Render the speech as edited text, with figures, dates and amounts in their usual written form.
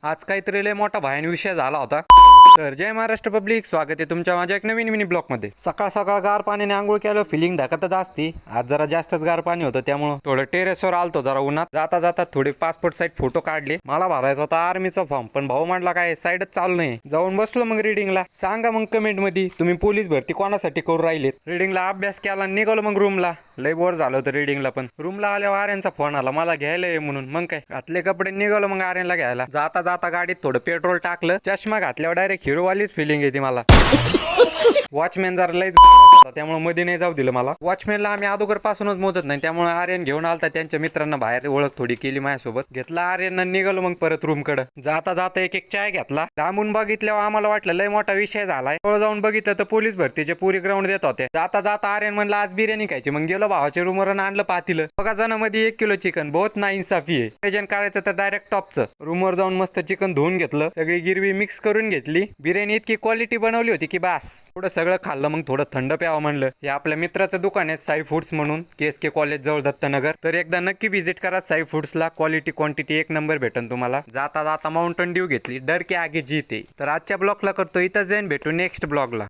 आज काहीतरी लय मोठा भयान विषय झाला होता. तर जय महाराष्ट्र पब्लिक, स्वागत आहे तुमच्या माझ्या एक नवीन मिनी ब्लॉग मध्ये. सकाळ सकाळ गार पाण्याने आंघोळ केलं, फिलिंग ढकतच असती. आज जरा जास्तच गार पाणी होतं, त्यामुळं थोडं टेरेसवर आलतो जरा उन्हात. जाता जाता थोडे पासपोर्ट साईड फोटो काढले. मला भरायचा होता आर्मीचा फॉर्म, पण भाऊ म्हटला काय साईडच चालू नाही. जाऊन बसलो मग रिडिंगला. सांगा मग कमेंट मध्ये तुम्ही पोलीस भरती कोणासाठी करू राहिलेत. रिडिंगला अभ्यास केला, निघालो मग रूमला. लय बोर झालं होतं रिडिंगला. पण रूमला आल्यावर आर्यनचा फोन आला, मला घ्यायला ये म्हणून. मग काय घातले कपडे निघालो मग आर्यनला घ्यायला. जाता जाता गाडीत थोडं पेट्रोल टाकलं. चष्मा घातल्यावर डायरेक्ट हिरोवालीच फिलिंग येते मला. वॉचमॅन जरा लयच त्यामुळे मध्ये नाही जाऊ दिलं मला. वॉचमॅनला आम्ही अगोदर पासूनच मोजत नाही, त्यामुळे आर्यन घेऊन आलता. त्यांच्या मित्रांना बाहेर ओळख थोडी केली माझ्यासोबत. घेतला आर्यन, निघालो मग परत रूम कडे. जाता जाता एक एक चाय घेतला. लांबून बघितल्यावर आम्हाला वाटलं लय मोठा विषय झालाय. जवळ जाऊन बघितलं तर पोलीस भरतीचे पुरी ग्राउंड देत होते. जाता जाता आर्यन म्हणला आज बिर्याणी खायची. मग गेलो भावाच्या रूमवर आणलं पातीलं. बघा जणांमध्ये 1 किलो चिकन, बहुत ना इन्साफी आहे. प्रेझेंट करायचं तर डायरेक्ट टॉपचं. रूमवर जाऊन मस्त चिकन धुवून घेतलं, सगळी गिरवी मिक्स करून घेतली. बिर्याणी इतकी क्वालिटी बनवली होती की बास. थोडं सगळं खाल्लं, मग थोडं थंड प्यावं म्हणलं. हे आपल्या मित्राचं दुकान आहे साई फूड्स म्हणून, KSK कॉलेज जवळ दत्तनगर. तर एकदा नक्की व्हिजिट करा साई फूड्सला. क्वालिटी क्वांटिटी एक नंबर भेटन तुम्हाला. जाता जाता माउंटन ड्यू घेतली, डर के आगे जीते. तर आजच्या ब्लॉगला करतो इथं, जाईन भेटू नेक्स्ट ब्लॉगला.